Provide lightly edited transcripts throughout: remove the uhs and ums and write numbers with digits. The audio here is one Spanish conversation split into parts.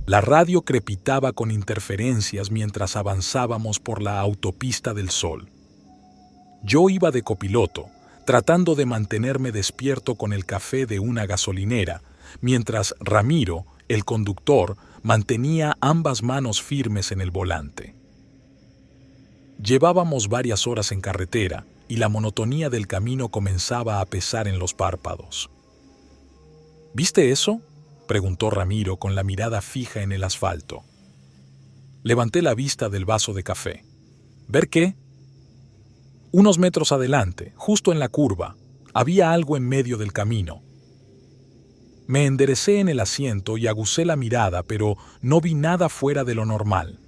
La radio crepitaba con interferencias mientras avanzábamos por la autopista del Sol. Yo iba de copiloto, tratando de mantenerme despierto con el café de una gasolinera, mientras Ramiro, el conductor, mantenía ambas manos firmes en el volante. Llevábamos varias horas en carretera y la monotonía del camino comenzaba a pesar en los párpados. ¿Viste eso?, preguntó Ramiro con la mirada fija en el asfalto. Levanté la vista del vaso de café. ¿Ver qué? Unos metros adelante, justo en la curva, había algo en medio del camino. Me enderecé en el asiento y aguzé la mirada, pero no vi nada fuera de lo normal.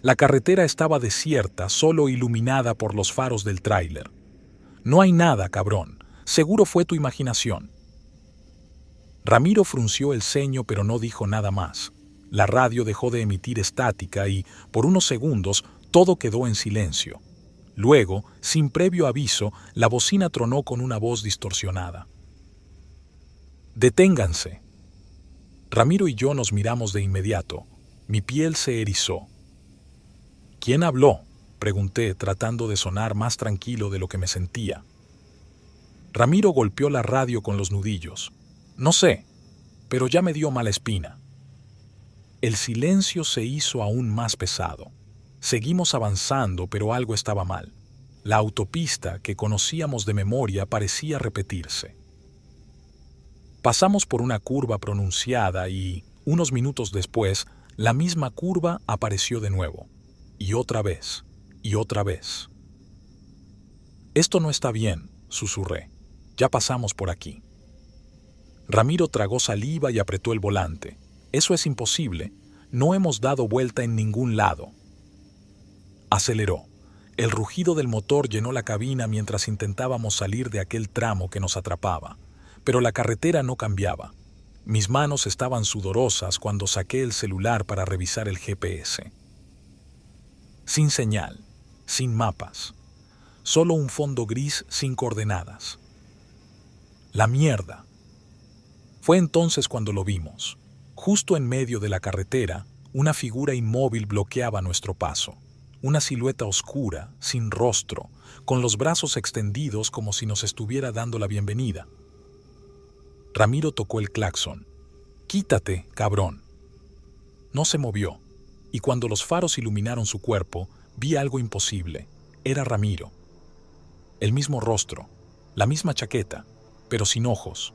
La carretera estaba desierta, solo iluminada por los faros del tráiler. No hay nada, cabrón. Seguro fue tu imaginación. Ramiro frunció el ceño, pero no dijo nada más. La radio dejó de emitir estática y, por unos segundos, todo quedó en silencio. Luego, sin previo aviso, la bocina tronó con una voz distorsionada. «Deténganse». Ramiro y yo nos miramos de inmediato. Mi piel se erizó. «¿Quién habló?», pregunté, tratando de sonar más tranquilo de lo que me sentía. Ramiro golpeó la radio con los nudillos. «No sé, pero ya me dio mala espina». El silencio se hizo aún más pesado. Seguimos avanzando, pero algo estaba mal. La autopista que conocíamos de memoria parecía repetirse. Pasamos por una curva pronunciada y, unos minutos después, la misma curva apareció de nuevo. Y otra vez, y otra vez. «Esto no está bien», susurré. «Ya pasamos por aquí». Ramiro tragó saliva y apretó el volante. «Eso es imposible. No hemos dado vuelta en ningún lado». Aceleró. El rugido del motor llenó la cabina mientras intentábamos salir de aquel tramo que nos atrapaba. Pero la carretera no cambiaba. Mis manos estaban sudorosas cuando saqué el celular para revisar el GPS. Sin señal, sin mapas. Solo un fondo gris sin coordenadas. ¡La mierda! Fue entonces cuando lo vimos. Justo en medio de la carretera, una figura inmóvil bloqueaba nuestro paso. Una silueta oscura, sin rostro, con los brazos extendidos como si nos estuviera dando la bienvenida. Ramiro tocó el claxon. «Quítate, cabrón». No se movió, y cuando los faros iluminaron su cuerpo, vi algo imposible. Era Ramiro. El mismo rostro, la misma chaqueta, pero sin ojos.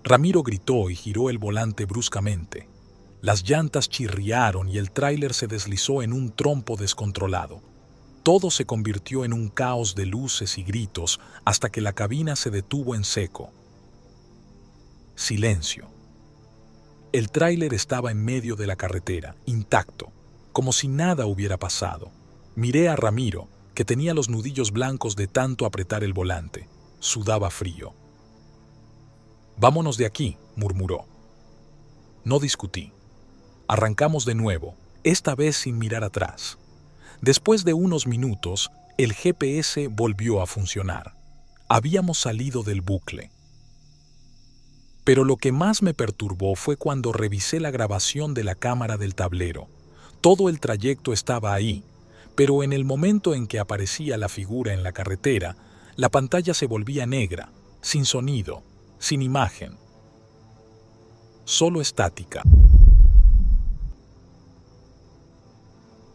Ramiro gritó y giró el volante bruscamente. Las llantas chirriaron y el tráiler se deslizó en un trompo descontrolado. Todo se convirtió en un caos de luces y gritos hasta que la cabina se detuvo en seco. Silencio. El tráiler estaba en medio de la carretera, intacto, como si nada hubiera pasado. Miré a Ramiro, que tenía los nudillos blancos de tanto apretar el volante. Sudaba frío. «Vámonos de aquí», murmuró. No discutí. Arrancamos de nuevo, esta vez sin mirar atrás. Después de unos minutos, el GPS volvió a funcionar. Habíamos salido del bucle. Pero lo que más me perturbó fue cuando revisé la grabación de la cámara del tablero. Todo el trayecto estaba ahí, pero en el momento en que aparecía la figura en la carretera, la pantalla se volvía negra, sin sonido, sin imagen. Solo estática.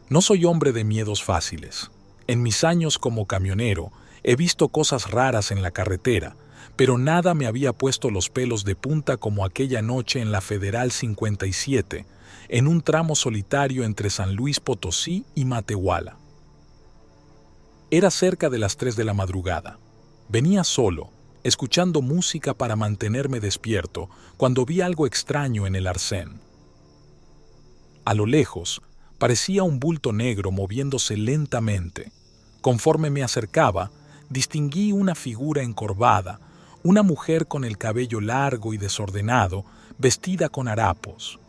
No soy hombre de miedos fáciles. En mis años como camionero, he visto cosas raras en la carretera, pero nada me había puesto los pelos de punta como aquella noche en la Federal 57, en un tramo solitario entre San Luis Potosí y Matehuala. Era cerca de las 3 de la madrugada. Venía solo, escuchando música para mantenerme despierto, cuando vi algo extraño en el arcén. A lo lejos, parecía un bulto negro moviéndose lentamente. Conforme me acercaba, distinguí una figura encorvada, una mujer con el cabello largo y desordenado, vestida con harapos.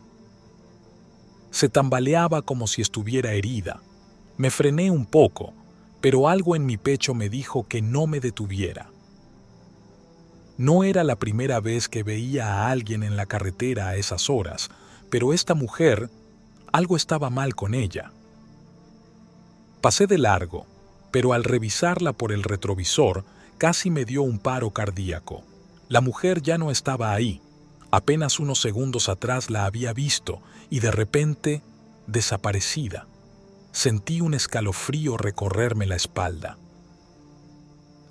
Se tambaleaba como si estuviera herida. Me frené un poco, pero algo en mi pecho me dijo que no me detuviera. No era la primera vez que veía a alguien en la carretera a esas horas, pero esta mujer, algo estaba mal con ella. Pasé de largo, pero al revisarla por el retrovisor, casi me dio un paro cardíaco. La mujer ya no estaba ahí. Apenas unos segundos atrás la había visto y de repente, desaparecida. Sentí un escalofrío recorrerme la espalda.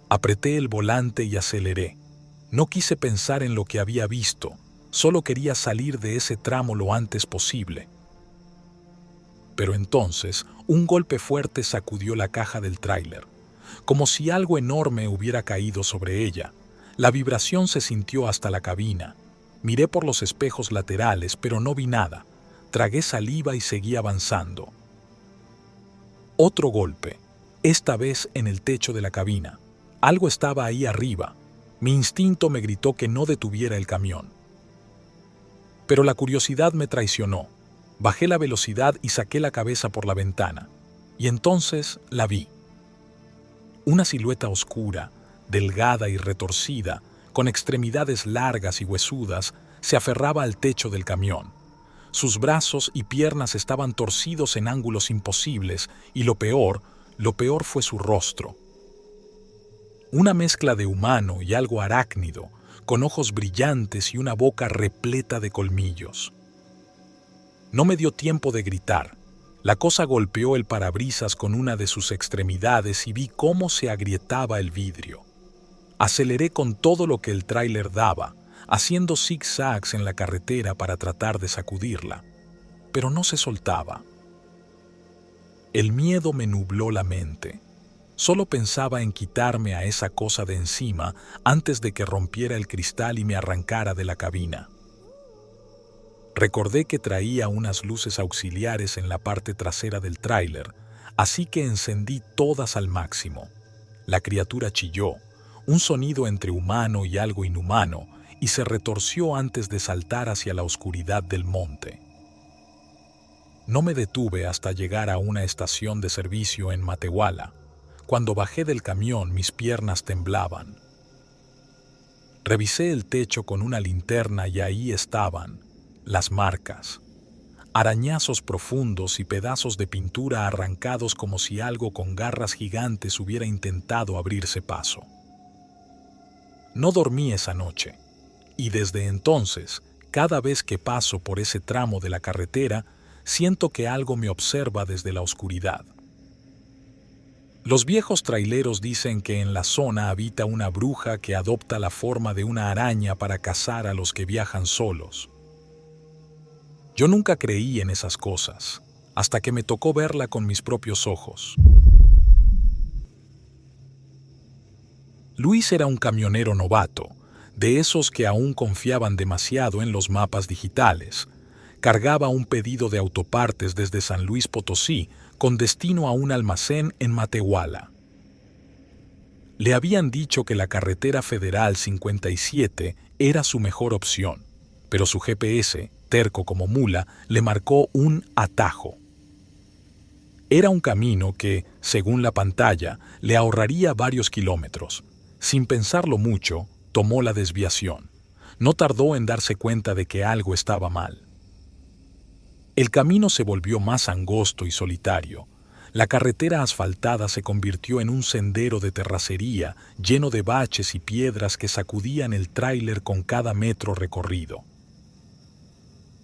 Apreté el volante y aceleré. No quise pensar en lo que había visto, solo quería salir de ese tramo lo antes posible. Pero entonces, un golpe fuerte sacudió la caja del tráiler, como si algo enorme hubiera caído sobre ella. La vibración se sintió hasta la cabina. Miré por los espejos laterales, pero no vi nada. Tragué saliva y seguí avanzando. Otro golpe, esta vez en el techo de la cabina. Algo estaba ahí arriba. Mi instinto me gritó que no detuviera el camión. Pero la curiosidad me traicionó. Bajé la velocidad y saqué la cabeza por la ventana. Y entonces la vi. Una silueta oscura, delgada y retorcida, con extremidades largas y huesudas, se aferraba al techo del camión. Sus brazos y piernas estaban torcidos en ángulos imposibles y lo peor fue su rostro. Una mezcla de humano y algo arácnido, con ojos brillantes y una boca repleta de colmillos. No me dio tiempo de gritar. La cosa golpeó el parabrisas con una de sus extremidades y vi cómo se agrietaba el vidrio. Aceleré con todo lo que el tráiler daba, haciendo zigzags en la carretera para tratar de sacudirla, pero no se soltaba. El miedo me nubló la mente. Solo pensaba en quitarme a esa cosa de encima antes de que rompiera el cristal y me arrancara de la cabina. Recordé que traía unas luces auxiliares en la parte trasera del tráiler, así que encendí todas al máximo. La criatura chilló, un sonido entre humano y algo inhumano, y se retorció antes de saltar hacia la oscuridad del monte. No me detuve hasta llegar a una estación de servicio en Matehuala. Cuando bajé del camión, mis piernas temblaban. Revisé el techo con una linterna y ahí estaban las marcas, arañazos profundos y pedazos de pintura arrancados como si algo con garras gigantes hubiera intentado abrirse paso. No dormí esa noche, y desde entonces, cada vez que paso por ese tramo de la carretera, siento que algo me observa desde la oscuridad. Los viejos traileros dicen que en la zona habita una bruja que adopta la forma de una araña para cazar a los que viajan solos. Yo nunca creí en esas cosas, hasta que me tocó verla con mis propios ojos. Luis era un camionero novato, de esos que aún confiaban demasiado en los mapas digitales. Cargaba un pedido de autopartes desde San Luis Potosí con destino a un almacén en Matehuala. Le habían dicho que la carretera federal 57 era su mejor opción, pero su GPS, terco como mula, le marcó un atajo. Era un camino que, según la pantalla, le ahorraría varios kilómetros. Sin pensarlo mucho, tomó la desviación. No tardó en darse cuenta de que algo estaba mal. El camino se volvió más angosto y solitario. La carretera asfaltada se convirtió en un sendero de terracería lleno de baches y piedras que sacudían el tráiler con cada metro recorrido.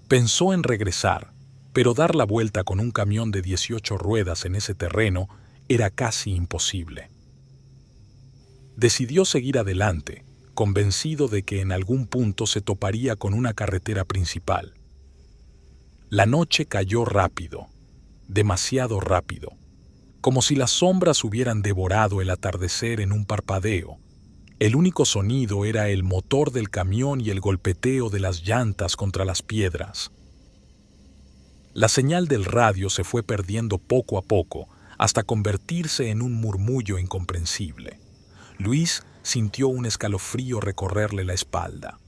Pensó en regresar, pero dar la vuelta con un camión de 18 ruedas en ese terreno era casi imposible. Decidió seguir adelante, convencido de que en algún punto se toparía con una carretera principal. La noche cayó rápido, demasiado rápido, como si las sombras hubieran devorado el atardecer en un parpadeo. El único sonido era el motor del camión y el golpeteo de las llantas contra las piedras. La señal del radio se fue perdiendo poco a poco, hasta convertirse en un murmullo incomprensible. Luis sintió un escalofrío recorrerle la espalda.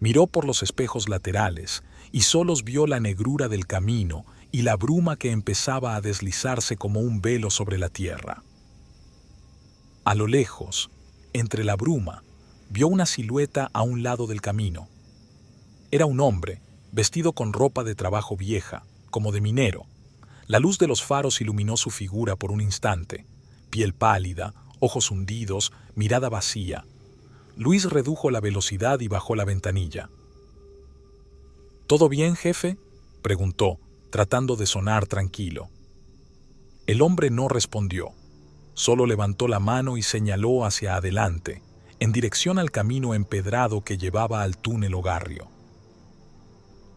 Miró por los espejos laterales y solos vio la negrura del camino y la bruma que empezaba a deslizarse como un velo sobre la tierra. A lo lejos, entre la bruma, vio una silueta a un lado del camino. Era un hombre, vestido con ropa de trabajo vieja, como de minero. La luz de los faros iluminó su figura por un instante. Piel pálida, ojos hundidos, mirada vacía. Luis redujo la velocidad y bajó la ventanilla. ¿Todo bien, jefe?, preguntó, tratando de sonar tranquilo. El hombre no respondió. Solo levantó la mano y señaló hacia adelante, en dirección al camino empedrado que llevaba al túnel Ogarrio.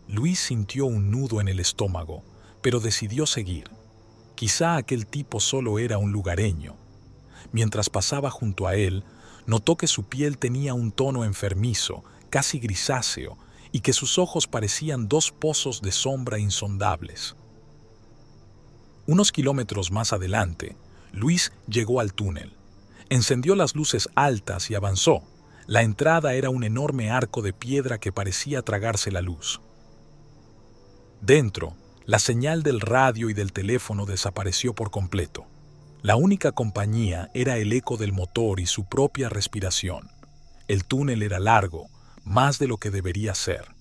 Luis sintió un nudo en el estómago, pero decidió seguir. Quizá aquel tipo solo era un lugareño. Mientras pasaba junto a él, notó que su piel tenía un tono enfermizo, casi grisáceo, y que sus ojos parecían dos pozos de sombra insondables. Unos kilómetros más adelante, Luis llegó al túnel. Encendió las luces altas y avanzó. La entrada era un enorme arco de piedra que parecía tragarse la luz. Dentro, la señal del radio y del teléfono desapareció por completo. La única compañía era el eco del motor y su propia respiración. El túnel era largo, más de lo que debería ser.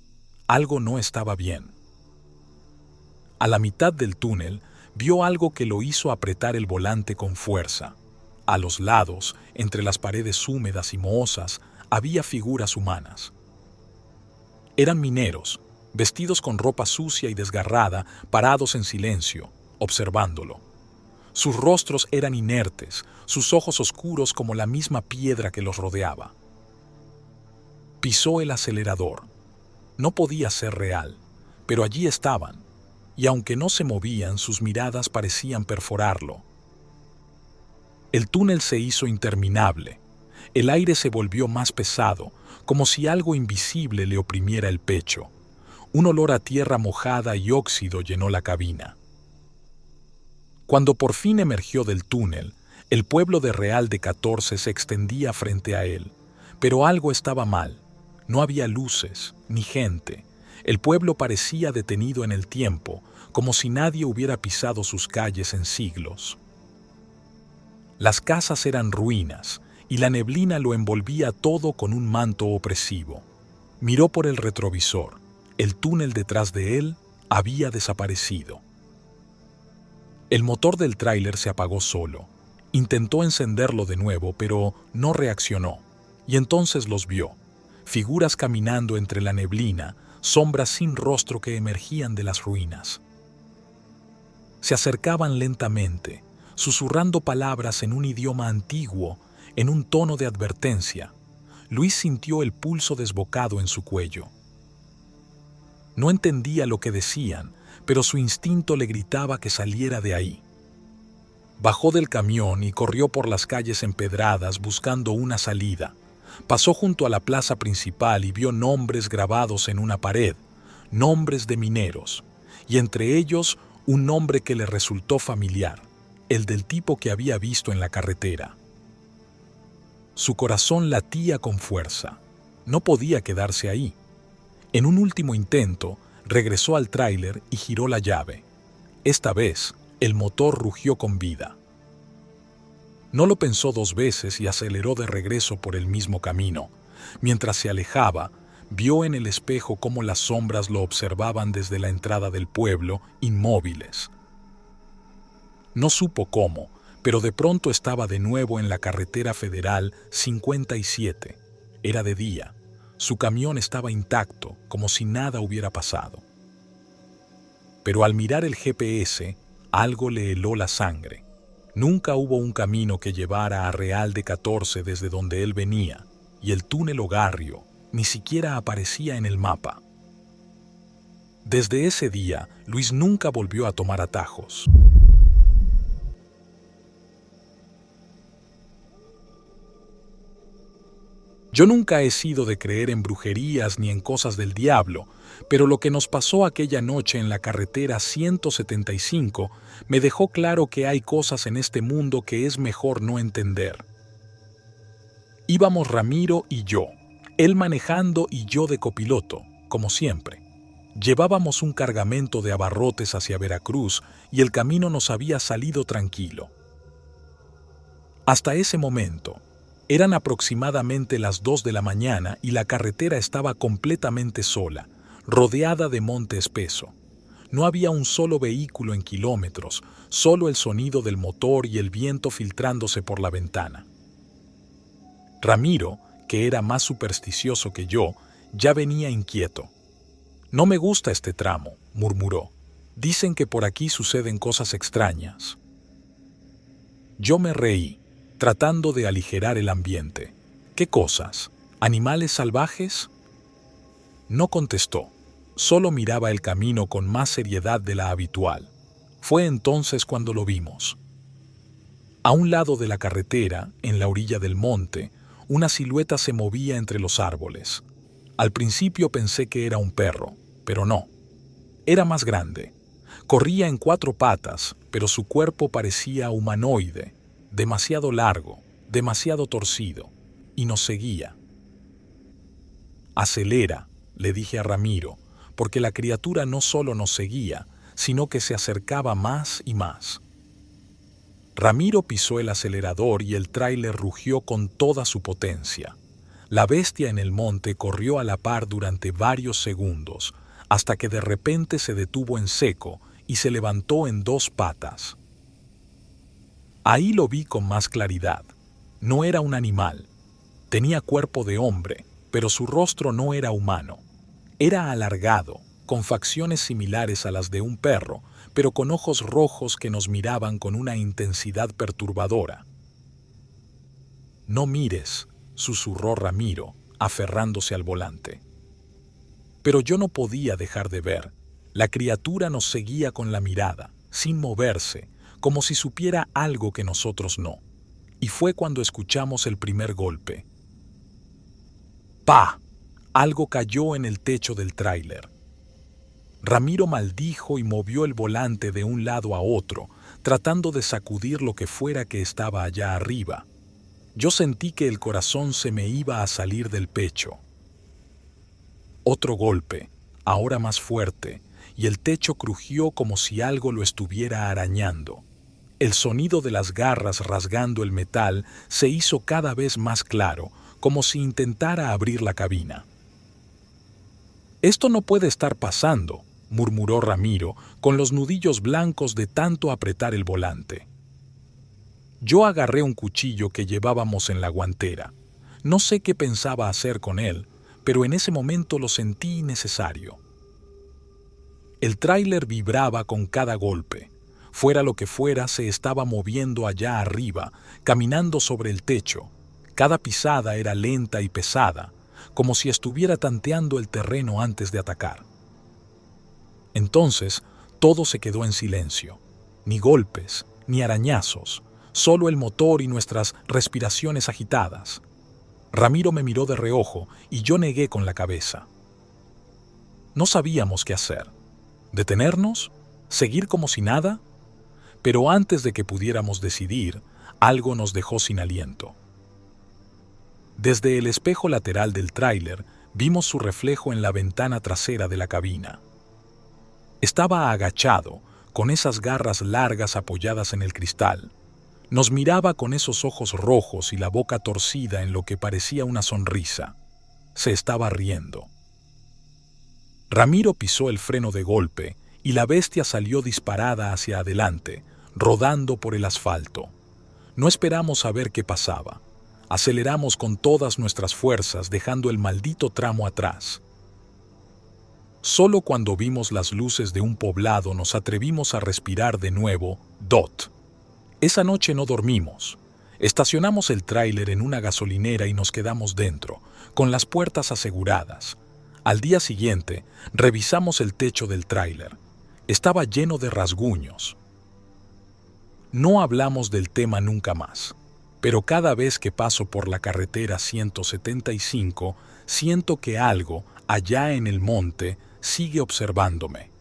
Algo no estaba bien. A la mitad del túnel, vio algo que lo hizo apretar el volante con fuerza. A los lados, entre las paredes húmedas y mohosas, había figuras humanas. Eran mineros, vestidos con ropa sucia y desgarrada, parados en silencio, observándolo. Sus rostros eran inertes, sus ojos oscuros como la misma piedra que los rodeaba. Pisó el acelerador. No podía ser real, pero allí estaban, y aunque no se movían, sus miradas parecían perforarlo. El túnel se hizo interminable. El aire se volvió más pesado, como si algo invisible le oprimiera el pecho. Un olor a tierra mojada y óxido llenó la cabina. Cuando por fin emergió del túnel, el pueblo de Real de 14 se extendía frente a él, pero algo estaba mal. No había luces, ni gente. El pueblo parecía detenido en el tiempo, como si nadie hubiera pisado sus calles en siglos. Las casas eran ruinas, y la neblina lo envolvía todo con un manto opresivo. Miró por el retrovisor. El túnel detrás de él había desaparecido. El motor del tráiler se apagó solo. Intentó encenderlo de nuevo, pero no reaccionó. Y entonces los vio. Figuras caminando entre la neblina, sombras sin rostro que emergían de las ruinas. Se acercaban lentamente, susurrando palabras en un idioma antiguo, en un tono de advertencia. Luis sintió el pulso desbocado en su cuello. No entendía lo que decían, pero su instinto le gritaba que saliera de ahí. Bajó del camión y corrió por las calles empedradas buscando una salida. Pasó junto a la plaza principal y vio nombres grabados en una pared, nombres de mineros, y entre ellos un nombre que le resultó familiar, el del tipo que había visto en la carretera. Su corazón latía con fuerza. No podía quedarse ahí. En un último intento, regresó al tráiler y giró la llave. Esta vez, el motor rugió con vida. No lo pensó dos veces y aceleró de regreso por el mismo camino. Mientras se alejaba, vio en el espejo cómo las sombras lo observaban desde la entrada del pueblo, inmóviles. No supo cómo, pero de pronto estaba de nuevo en la carretera federal 57. Era de día. Su camión estaba intacto, como si nada hubiera pasado. Pero al mirar el GPS, algo le heló la sangre. Nunca hubo un camino que llevara a Real de 14 desde donde él venía, y el túnel Ogarrio ni siquiera aparecía en el mapa. Desde ese día, Luis nunca volvió a tomar atajos. Yo nunca he sido de creer en brujerías ni en cosas del diablo, pero lo que nos pasó aquella noche en la carretera 175 me dejó claro que hay cosas en este mundo que es mejor no entender. Íbamos Ramiro y yo, él manejando y yo de copiloto, como siempre. Llevábamos un cargamento de abarrotes hacia Veracruz y el camino nos había salido tranquilo. Hasta ese momento, eran aproximadamente las 2 de la mañana y la carretera estaba completamente sola. rodeada de monte espeso. No había un solo vehículo en kilómetros, solo el sonido del motor y el viento filtrándose por la ventana. Ramiro, que era más supersticioso que yo, ya venía inquieto. «No me gusta este tramo», murmuró. «Dicen que por aquí suceden cosas extrañas». Yo me reí, tratando de aligerar el ambiente. «¿Qué cosas? ¿Animales salvajes?». No contestó, solo miraba el camino con más seriedad de la habitual. Fue entonces cuando lo vimos. A un lado de la carretera, en la orilla del monte, una silueta se movía entre los árboles. Al principio pensé que era un perro, pero no. Era más grande. Corría en 4 patas, pero su cuerpo parecía humanoide, demasiado largo, demasiado torcido, y nos seguía. «Acelera», le dije a Ramiro, porque la criatura no solo nos seguía, sino que se acercaba más y más. Ramiro pisó el acelerador y el tráiler rugió con toda su potencia. La bestia en el monte corrió a la par durante varios segundos, hasta que de repente se detuvo en seco y se levantó en 2 patas. Ahí lo vi con más claridad. No era un animal. Tenía cuerpo de hombre, pero su rostro no era humano. Era alargado, con facciones similares a las de un perro, pero con ojos rojos que nos miraban con una intensidad perturbadora. «No mires», susurró Ramiro, aferrándose al volante. Pero yo no podía dejar de ver. La criatura nos seguía con la mirada, sin moverse, como si supiera algo que nosotros no. Y fue cuando escuchamos el primer golpe. ¡Pa! Algo cayó en el techo del tráiler. Ramiro maldijo y movió el volante de un lado a otro, tratando de sacudir lo que fuera que estaba allá arriba. Yo sentí que el corazón se me iba a salir del pecho. Otro golpe, ahora más fuerte, y el techo crujió como si algo lo estuviera arañando. El sonido de las garras rasgando el metal se hizo cada vez más claro, como si intentara abrir la cabina. «Esto no puede estar pasando», murmuró Ramiro, con los nudillos blancos de tanto apretar el volante. Yo agarré un cuchillo que llevábamos en la guantera. No sé qué pensaba hacer con él, pero en ese momento lo sentí innecesario. El tráiler vibraba con cada golpe. Fuera lo que fuera, se estaba moviendo allá arriba, caminando sobre el techo. Cada pisada era lenta y pesada, como si estuviera tanteando el terreno antes de atacar. Entonces, todo se quedó en silencio. Ni golpes, ni arañazos, solo el motor y nuestras respiraciones agitadas. Ramiro me miró de reojo y yo negué con la cabeza. No sabíamos qué hacer. ¿Detenernos? ¿Seguir como si nada? Pero antes de que pudiéramos decidir, algo nos dejó sin aliento. Desde el espejo lateral del tráiler vimos su reflejo en la ventana trasera de la cabina. Estaba agachado, con esas garras largas apoyadas en el cristal. Nos miraba con esos ojos rojos y la boca torcida en lo que parecía una sonrisa. Se estaba riendo. Ramiro pisó el freno de golpe y la bestia salió disparada hacia adelante, rodando por el asfalto. No esperamos a ver qué pasaba. Aceleramos con todas nuestras fuerzas, dejando el maldito tramo atrás. Solo cuando vimos las luces de un poblado nos atrevimos a respirar de nuevo, Dot. Esa noche no dormimos. Estacionamos el tráiler en una gasolinera y nos quedamos dentro, con las puertas aseguradas. Al día siguiente, revisamos el techo del tráiler. Estaba lleno de rasguños. No hablamos del tema nunca más, pero cada vez que paso por la carretera 175, siento que algo, allá en el monte, sigue observándome.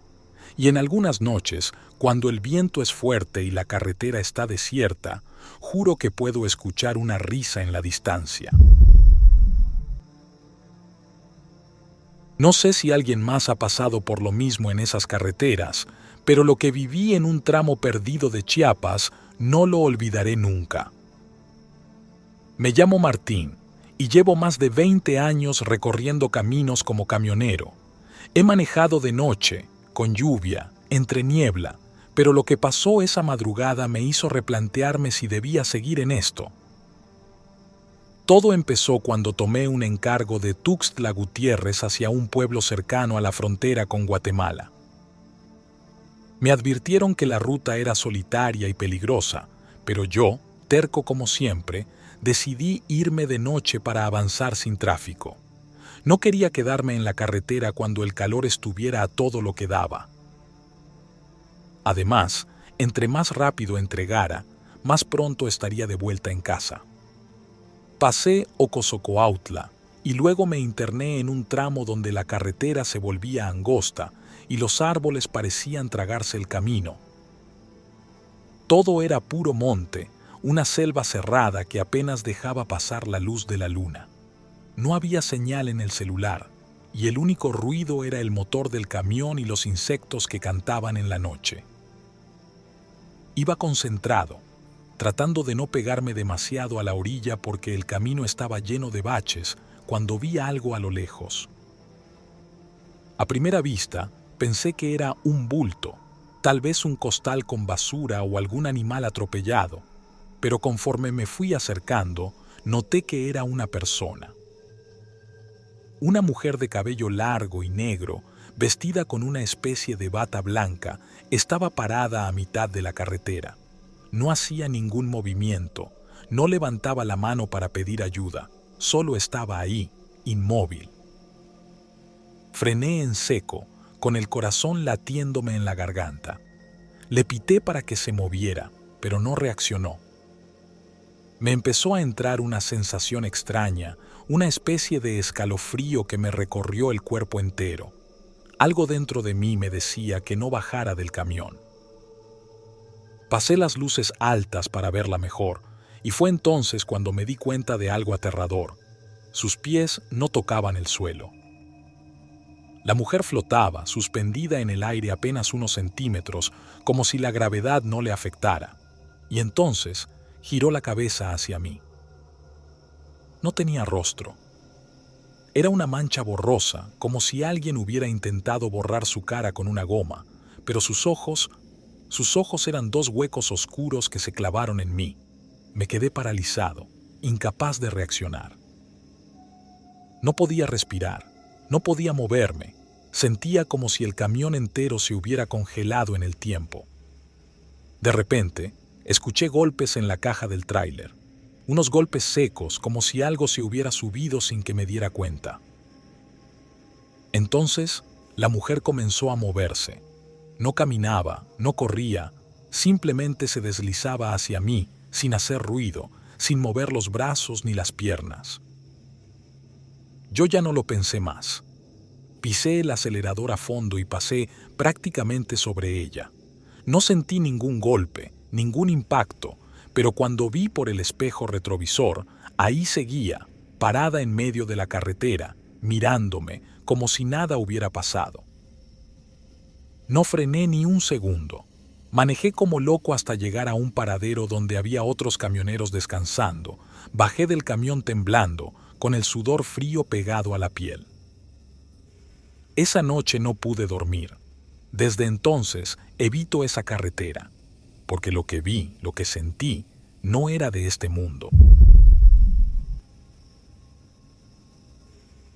Y en algunas noches, cuando el viento es fuerte y la carretera está desierta, juro que puedo escuchar una risa en la distancia. No sé si alguien más ha pasado por lo mismo en esas carreteras, pero lo que viví en un tramo perdido de Chiapas no lo olvidaré nunca. Me llamo Martín y llevo más de 20 años recorriendo caminos como camionero. He manejado de noche, con lluvia, entre niebla, pero lo que pasó esa madrugada me hizo replantearme si debía seguir en esto. Todo empezó cuando tomé un encargo de Tuxtla Gutiérrez hacia un pueblo cercano a la frontera con Guatemala. Me advirtieron que la ruta era solitaria y peligrosa, pero yo, terco como siempre, decidí irme de noche para avanzar sin tráfico. No quería quedarme en la carretera cuando el calor estuviera a todo lo que daba. Además, entre más rápido entregara, más pronto estaría de vuelta en casa. Pasé Ocosocoautla y luego me interné en un tramo donde la carretera se volvía angosta y los árboles parecían tragarse el camino. Todo era puro monte, una selva cerrada que apenas dejaba pasar la luz de la luna. No había señal en el celular, y el único ruido era el motor del camión y los insectos que cantaban en la noche. Iba concentrado, tratando de no pegarme demasiado a la orilla porque el camino estaba lleno de baches, cuando vi algo a lo lejos. A primera vista, pensé que era un bulto, tal vez un costal con basura o algún animal atropellado, pero conforme me fui acercando, noté que era una persona. Una mujer de cabello largo y negro, vestida con una especie de bata blanca, estaba parada a mitad de la carretera. No hacía ningún movimiento, no levantaba la mano para pedir ayuda, solo estaba ahí, inmóvil. Frené en seco, con el corazón latiéndome en la garganta. Le pité para que se moviera, pero no reaccionó. Me empezó a entrar una sensación extraña, una especie de escalofrío que me recorrió el cuerpo entero. Algo dentro de mí me decía que no bajara del camión. Pasé las luces altas para verla mejor, y fue entonces cuando me di cuenta de algo aterrador. Sus pies no tocaban el suelo. La mujer flotaba, suspendida en el aire apenas unos centímetros, como si la gravedad no le afectara, y entonces giró la cabeza hacia mí. No tenía rostro. Era una mancha borrosa, como si alguien hubiera intentado borrar su cara con una goma, pero sus ojos eran dos huecos oscuros que se clavaron en mí. Me quedé paralizado, incapaz de reaccionar. No podía respirar, no podía moverme. Sentía como si el camión entero se hubiera congelado en el tiempo. De repente, escuché golpes en la caja del tráiler. Unos golpes secos, como si algo se hubiera subido sin que me diera cuenta. Entonces, la mujer comenzó a moverse. No caminaba, no corría, simplemente se deslizaba hacia mí, sin hacer ruido, sin mover los brazos ni las piernas. Yo ya no lo pensé más. Pisé el acelerador a fondo y pasé prácticamente sobre ella. No sentí ningún golpe, ningún impacto, pero cuando vi por el espejo retrovisor, ahí seguía, parada en medio de la carretera, mirándome, como si nada hubiera pasado. No frené ni un segundo. Manejé como loco hasta llegar a un paradero donde había otros camioneros descansando. Bajé del camión temblando, con el sudor frío pegado a la piel. Esa noche no pude dormir. Desde entonces evito esa carretera, porque lo que vi, lo que sentí, no era de este mundo.